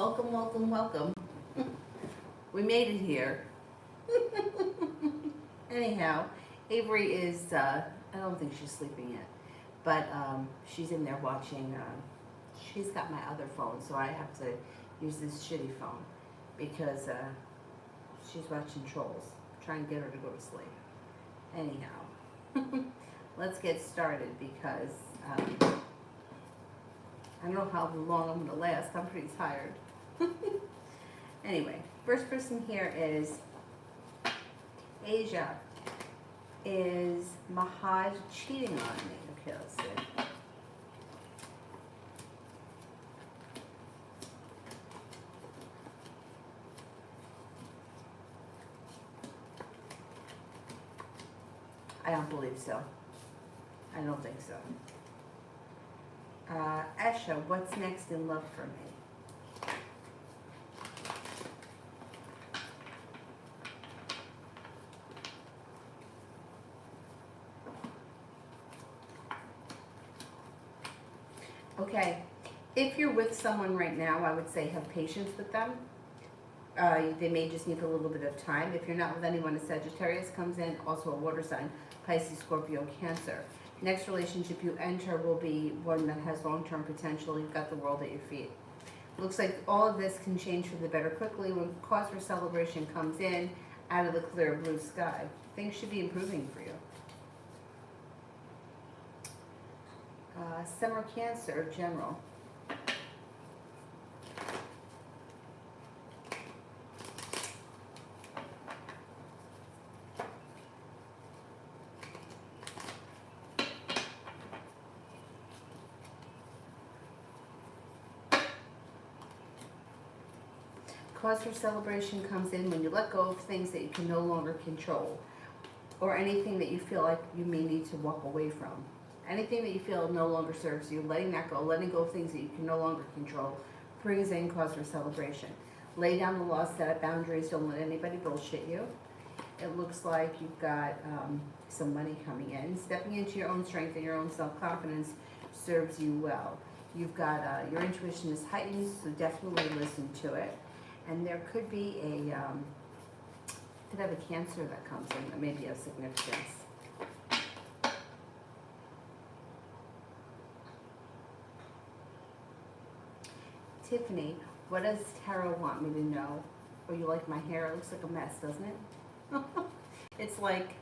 welcome, welcome, welcome. We made it here. Anyhow, Avery is, I don't think she's sleeping yet, but she's in there watching. She's got my other phone, so I have to use this shitty phone because she's watching Trolls. Try and get her to go to sleep. Anyhow, let's get started because I don't know how long I'm going to last. I'm pretty tired. Anyway, first person here is Asia. Is Mahaj cheating on me? Okay, let's see. I don't believe so. I don't think so. Esha, what's next in love for me? Okay, if you're with someone right now, I would say have patience with them. They may just need a little bit of time. If you're not with anyone, a Sagittarius comes in, also a water sign, Pisces, Scorpio, Cancer. Next relationship you enter will be one that has long-term potential. You've got the world at your feet. Looks like all of this can change for the better quickly when cause for celebration comes in out of the clear blue sky. Things should be improving for you. Summer Cancer, general. Cause for celebration comes in when you let go of things that you can no longer control, or anything that you feel like you may need to walk away from. Anything that you feel no longer serves you, letting that go, letting go of things that you can no longer control, brings in cause for celebration. Lay down the law, set up boundaries, don't let anybody bullshit you. It looks like you've got some money coming in. Stepping into your own strength and your own self-confidence serves you well. You've got, your intuition is heightened, so definitely listen to it. And there could be could have a Cancer that comes in that may be of significance. Tiffany, what does Tarot want me to know? Oh, you like my hair? It looks like a mess, doesn't it? It's like,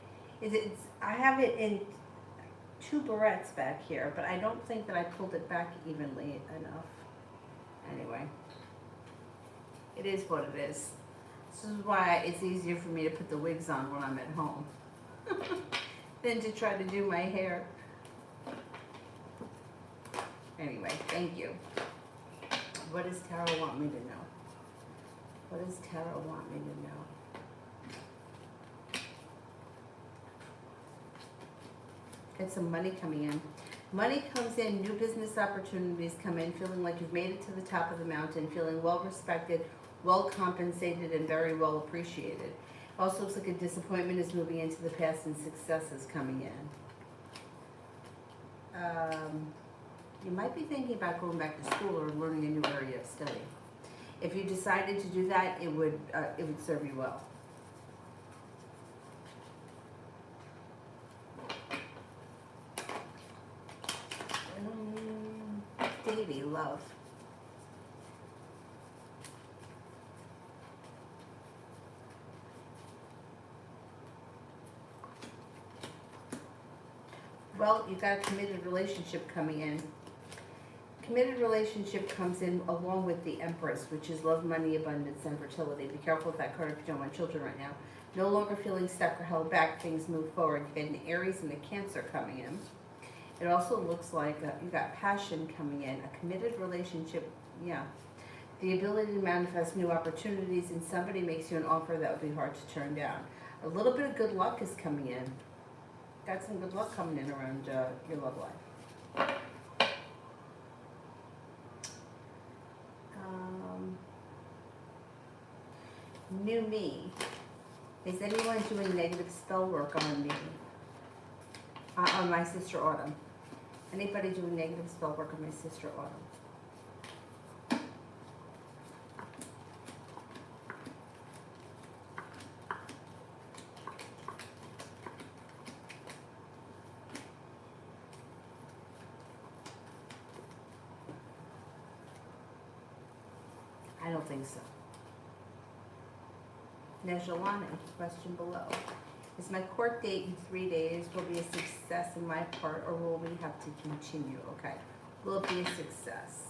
I have it in two barrettes back here, but I don't think that I pulled it back evenly enough. Anyway, it is what it is. This is why it's easier for me to put the wigs on when I'm at home than to try to do my hair. Anyway, thank you. What does Tarot want me to know? What does Tarot want me to know? Get some money coming in. Money comes in, new business opportunities come in, feeling like you've made it to the top of the mountain, feeling well respected, well compensated, and very well appreciated. Also looks like a disappointment is moving into the past and success is coming in. You might be thinking about going back to school or learning a new area of study. If you decided to do that, it would serve you well. Davy, love. Well, you've got a committed relationship coming in. Committed relationship comes in along with the Empress, which is love, money, abundance, and fertility. Be careful with that card if you don't want children right now. No longer feeling stuck or held back, things move forward. You get an Aries and a Cancer coming in. It also looks like you've got passion coming in, a committed relationship, yeah. The ability to manifest new opportunities, and somebody makes you an offer that would be hard to turn down. A little bit of good luck is coming in. Got some good luck coming in around your love life. New me. Is anyone doing negative spell work on me? On my sister Autumn? Anybody doing negative spell work on my sister Autumn? I don't think so. Nejalani, question below. Is my court date in 3 days will be a success in my part, or will we have to continue? Okay. Will it be a success?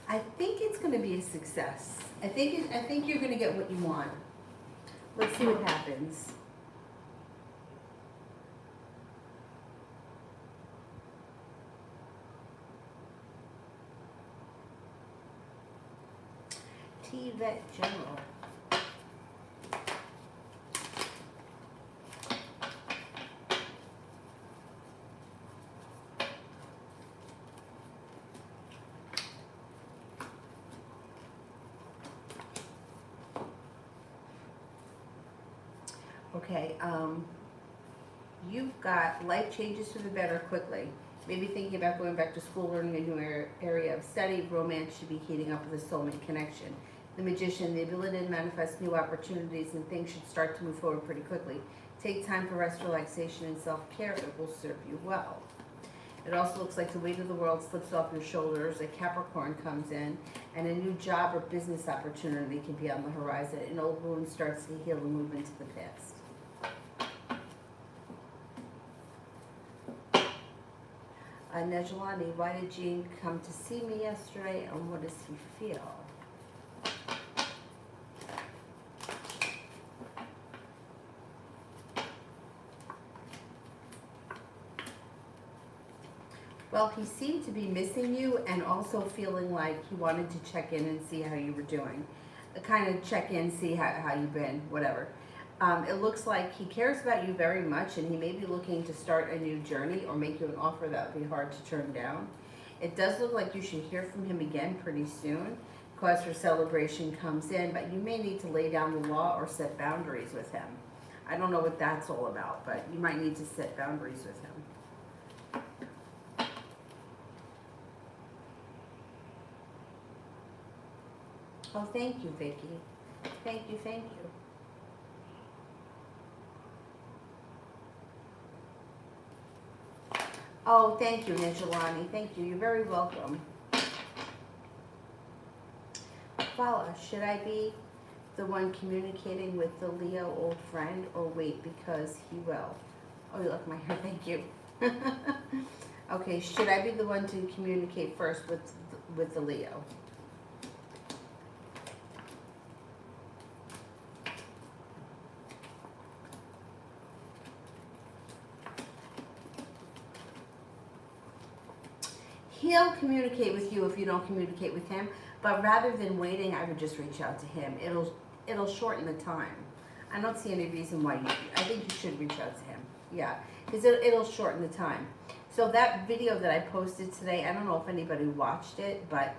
I think it's going to be a success. I think you're going to get what you want. Let's see what happens. Vet General. Okay, you've got life changes for the better quickly. Maybe thinking about going back to school, learning a new area of study. Romance should be heating up with a soulmate connection. The Magician, the ability to manifest new opportunities and things should start to move forward pretty quickly. Take time for rest, relaxation, and self-care. It will serve you well. It also looks like the weight of the world slips off your shoulders. A Capricorn comes in, and a new job or business opportunity can be on the horizon. An old wound starts to heal and move into the past. Nejalani, why did Gene come to see me yesterday, and what does he feel? Well, he seemed to be missing you and also feeling like he wanted to check in and see how you were doing. Kind of check in, see how you've been, whatever. It looks like he cares about you very much, and he may be looking to start a new journey or make you an offer that would be hard to turn down. It does look like you should hear from him again pretty soon. Cause for celebration comes in, but you may need to lay down the law or set boundaries with him. I don't know what that's all about, but you might need to set boundaries with him. Oh, thank you, Vicky. Thank you, thank you. Oh, thank you, Nejalani. Thank you. You're very welcome. Fala, should I be the one communicating with the Leo old friend, or wait because he will? Oh, you like my hair. Thank you. Okay, should I be the one to communicate first with the Leo? He'll communicate with you if you don't communicate with him, but rather than waiting, I would just reach out to him. It'll shorten the time. I don't see any reason why I think you should reach out to him. Yeah, because it'll shorten the time. So that video that I posted today, I don't know if anybody watched it, but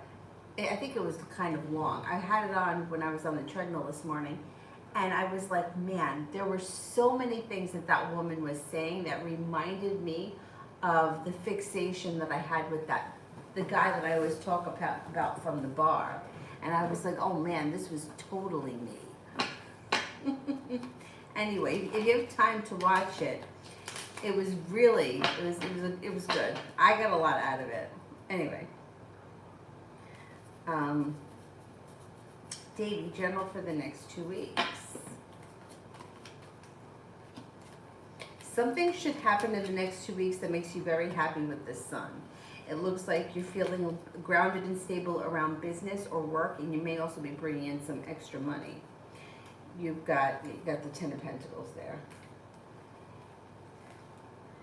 I think it was kind of long. I had it on when I was on the treadmill this morning, and I was like, man, there were so many things that woman was saying that reminded me of the fixation that I had with the guy that I always talk about from the bar. And I was like, oh man, this was totally me. Anyway, if you have time to watch it, it was good. I got a lot out of it. Anyway. Dating general for the next 2 weeks. Something should happen in the next 2 weeks that makes you very happy with the sun. It looks like you're feeling grounded and stable around business or work, and you may also be bringing in some extra money. You've got the Ten of Pentacles there.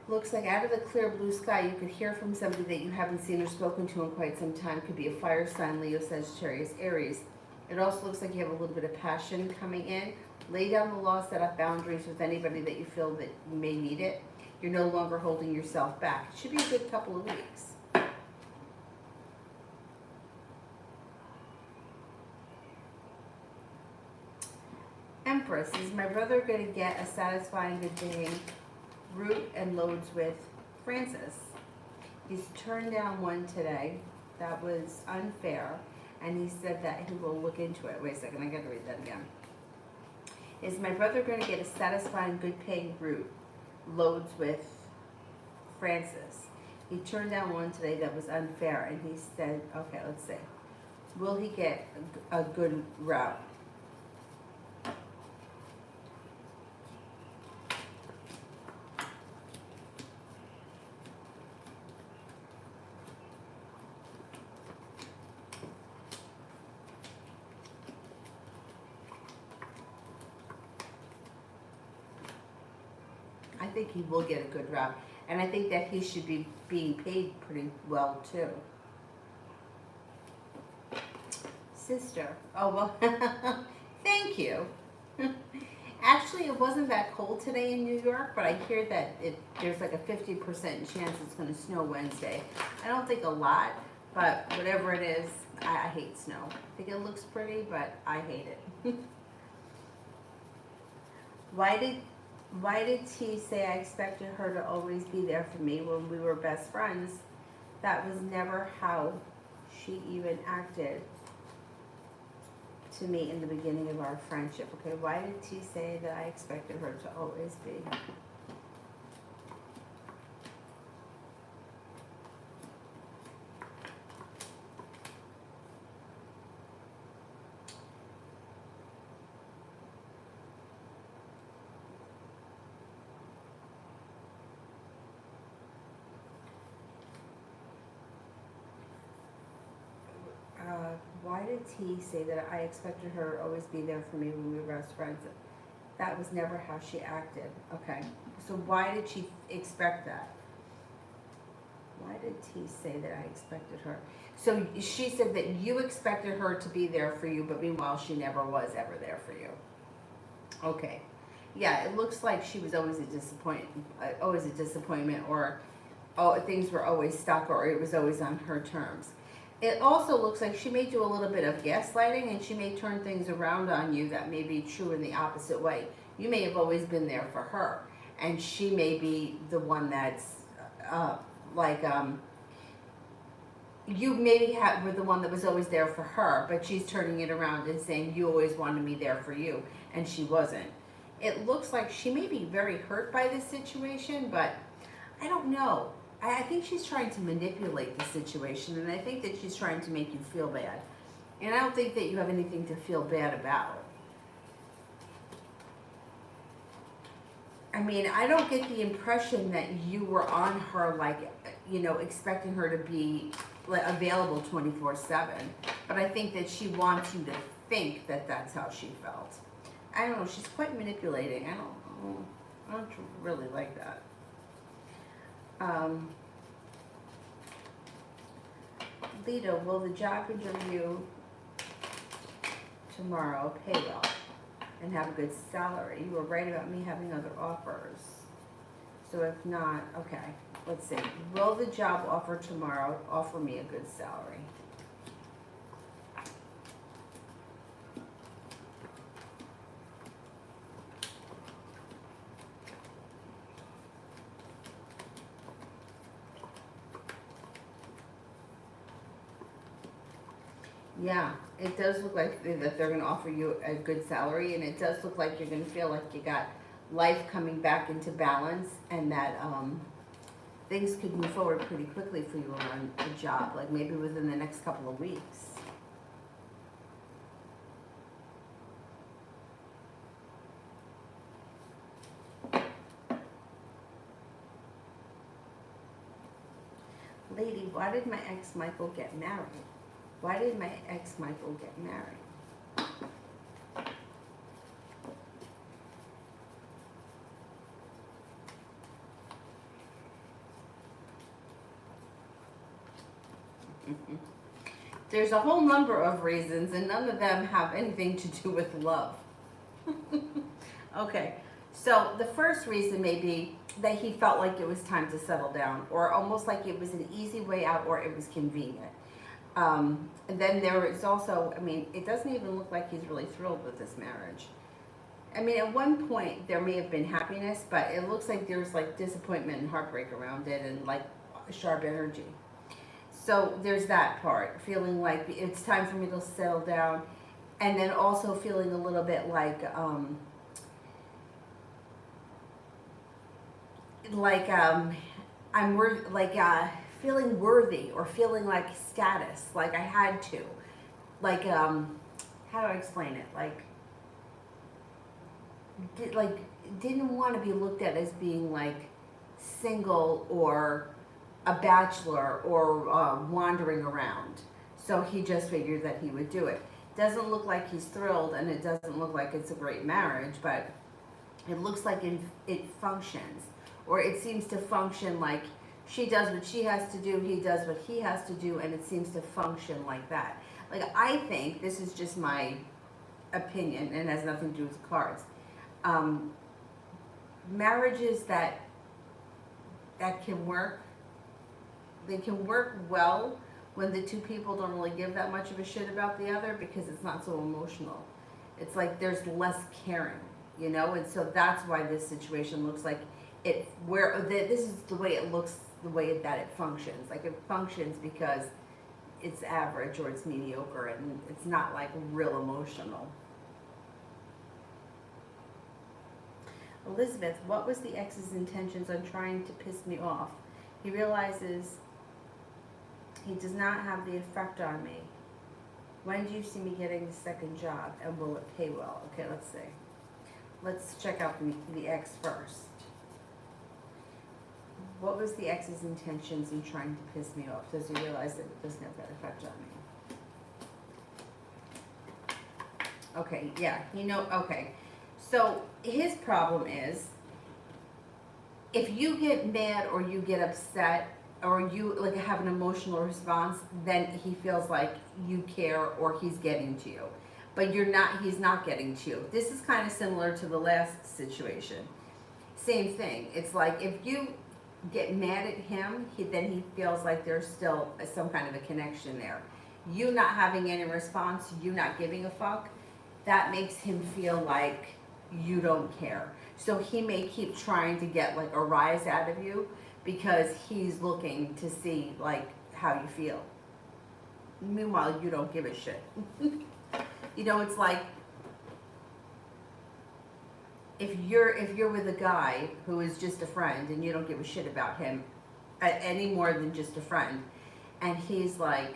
Looks like out of the clear blue sky, you could hear from somebody that you haven't seen or spoken to in quite some time. Could be a fire sign, Leo, Sagittarius, Aries. It also looks like you have a little bit of passion coming in. Lay down the law, set up boundaries with anybody that you feel that you may need it. You're no longer holding yourself back. It should be a good couple of weeks. Empress, is my brother going to get a satisfying good day route and loads with Francis? He's turned down one today. That was unfair. And he said that he will look into it. Wait a second, I got to read that again. Is my brother going to get a satisfying, good-paying route loads with Francis? He turned down one today that was unfair, and he said, okay, let's see. Will he get a good route? I think he will get a good route. And I think that he should be being paid pretty well, too. Sister. Oh, well, thank you. Actually, it wasn't that cold today in New York, but I hear that there's like a 50% chance it's going to snow Wednesday. I don't think a lot, but whatever it is, I hate snow. I think it looks pretty, but I hate it. Why did T say I expected her to always be there for me when we were best friends? That was never how she even acted to me in the beginning of our friendship. Okay, why did T say that I expected her to always be? Why did T say that I expected her to always be there for me when we were best friends? That was never how she acted. Okay, so why did she expect that? Why did T say that I expected her? So she said that you expected her to be there for you, but meanwhile she never was ever there for you. Okay, yeah, it looks like she was always a disappointment, or things were always stuck, or it was always on her terms. It also looks like she may do a little bit of gaslighting, and she may turn things around on you that may be true in the opposite way. You may have always been there for her, and she may be the one that's you maybe were the one that was always there for her, but she's turning it around and saying you always wanted me there for you, and she wasn't. It looks like she may be very hurt by this situation, but I don't know. I think she's trying to manipulate the situation, and I think that she's trying to make you feel bad. And I don't think that you have anything to feel bad about. I mean, I don't get the impression that you were on her, like, expecting her to be available 24/7. But I think that she wants you to think that that's how she felt. I don't know. She's quite manipulating. I don't really like that. Lita, will the job interview tomorrow pay well and have a good salary? You were right about me having other offers. So if not, okay, let's see. Will the job offer tomorrow offer me a good salary? Yeah, it does look like that they're going to offer you a good salary, and it does look like you're going to feel like you got life coming back into balance, and that things could move forward pretty quickly for you on a job, like maybe within the next couple of weeks. Lady, why did my ex Michael get married? Why did my ex Michael get married? There's a whole number of reasons, and none of them have anything to do with love. Okay, so the first reason may be that he felt like it was time to settle down, or almost like it was an easy way out, or it was convenient. And then there is also, I mean, it doesn't even look like he's really thrilled with this marriage. I mean, at one point there may have been happiness, but it looks like there's like disappointment and heartbreak around it, and like sharp energy. So there's that part, feeling like it's time for me to settle down, and then also feeling a little bit like like I'm worth like feeling worthy or feeling like status, like I had to, like how do I explain it? Like didn't want to be looked at as being like single or a bachelor or wandering around. So he just figured that he would do it. Doesn't look like he's thrilled, and it doesn't look like it's a great marriage, but it looks like it functions, or it seems to function like she does what she has to do, he does what he has to do, and it seems to function like that. Like, I think, this is just my opinion and has nothing to do with cards. Um, Marriages that can work, they can work well when the two people don't really give that much of a shit about the other because it's not so emotional. It's like there's less caring, you know, and so that's why this situation looks like it. This is the way it looks, the way that it functions. Like it functions because it's average or it's mediocre and it's not like real emotional. Elizabeth, what was the ex's intentions on trying to piss me off? He realizes he does not have the effect on me. When do you see me getting the second job, and will it pay well? Okay, let's see. Let's check out the ex first. What was the ex's intentions in trying to piss me off? Does he realize that it doesn't have that effect on me? Okay, yeah, okay. So his problem is, if you get mad or you get upset or you like have an emotional response, then he feels like you care or he's getting to you. But he's not getting to you. This is kind of similar to the last situation. Same thing. It's like if you get mad at him, then he feels like there's still some kind of a connection there. You not having any response, you not giving a fuck, that makes him feel like you don't care. So he may keep trying to get like a rise out of you because he's looking to see like how you feel. Meanwhile, you don't give a shit. You know, it's like if you're with a guy who is just a friend and you don't give a shit about him any more than just a friend, and he's like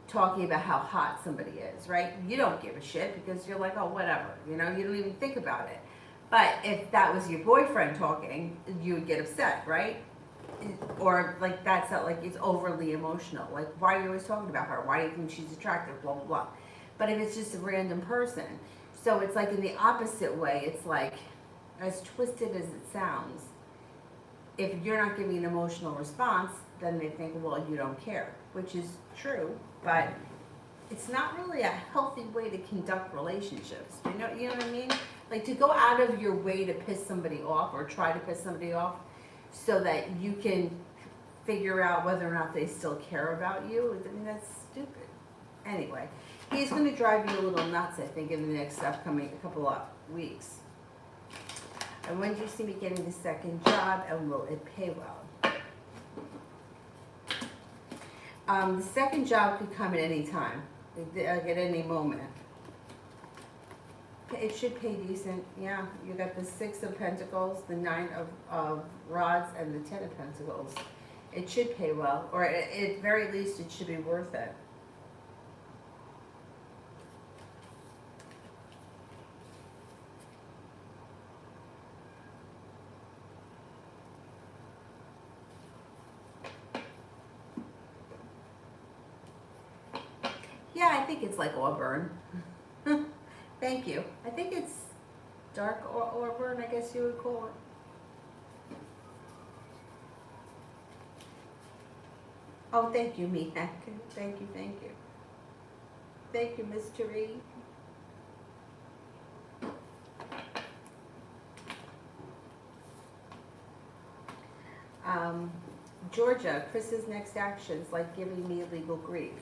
talking about how hot somebody is, right? You don't give a shit because you're like, oh, whatever, you know, you don't even think about it. But if that was your boyfriend talking, you would get upset, right? Or like that's not like it's overly emotional. Like, why are you always talking about her? Why do you think she's attractive? Blah blah blah. But if it's just a random person, so it's like in the opposite way. It's like as twisted as it sounds. If you're not giving an emotional response, then they think, well, you don't care, which is true, but it's not really a healthy way to conduct relationships. You know what I mean? Like to go out of your way to piss somebody off or try to piss somebody off so that you can figure out whether or not they still care about you. I mean, that's stupid. Anyway, he's going to drive you a little nuts, I think, in the next upcoming couple of weeks. And when do you see me getting the second job, and will it pay well? The second job could come at any time, at any moment. It should pay decent, yeah. You got the 6 of Pentacles, the 9 of Rods, and the 10 of Pentacles. It should pay well, or at very least it should be worth it. Yeah, I think it's like auburn. Thank you. I think it's dark auburn, I guess you would call it. Oh, thank you, Mia. Thank you, thank you. Thank you, Mr. Reed. Georgia, Chris's next actions like giving me legal grief.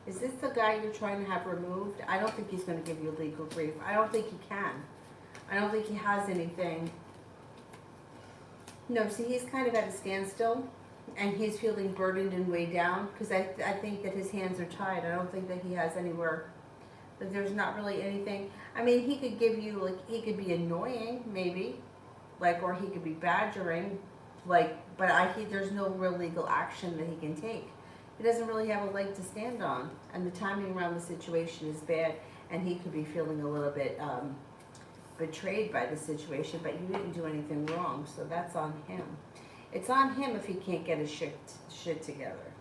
Is this the guy you're trying to have removed? I don't think he's going to give you legal grief. I don't think he can. I don't think he has anything. No, see, he's kind of at a standstill, and he's feeling burdened and weighed down because I think that his hands are tied. I don't think that he has anywhere, that there's not really anything. I mean, he could give you, like, he could be annoying, maybe, like, or he could be badgering, but there's no real legal action that he can take. He doesn't really have a leg to stand on, and the timing around the situation is bad, and he could be feeling a little bit betrayed by the situation, but you didn't do anything wrong, so that's on him. It's on him if he can't get his shit together.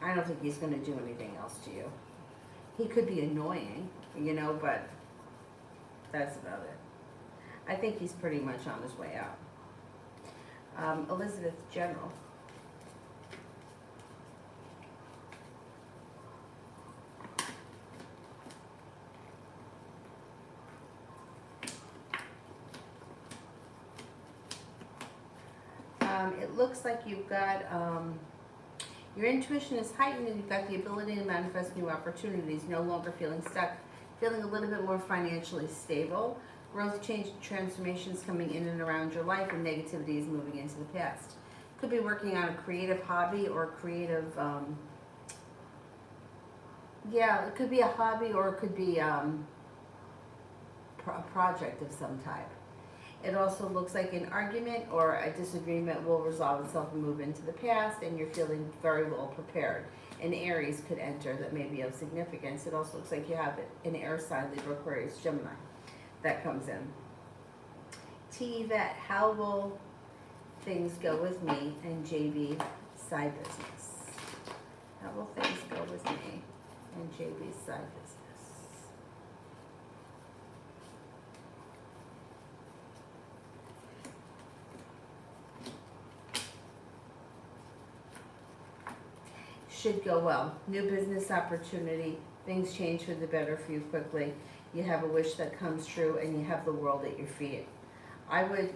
I don't think he's going to do anything else to you. He could be annoying, but that's about it. I think he's pretty much on his way out. Elizabeth, general. It looks like you've got, your intuition is heightened and you've got the ability to manifest new opportunities, no longer feeling stuck, feeling a little bit more financially stable. Growth, change, transformations coming in and around your life, and negativity is moving into the past. Could be working on a creative hobby or a creative, it could be a hobby or it could be a project of some type. It also looks like an argument or a disagreement will resolve itself and move into the past, and you're feeling very well prepared. An Aries could enter that may be of significance. It also looks like you have an air sign, Libra, Aquarius, Gemini, that comes in. T. Yvette, how will things go with me and JB side business? How will things go with me and JB's side business? Should go well. New business opportunity. Things change for the better for you quickly. You have a wish that comes true and you have the world at your feet. I would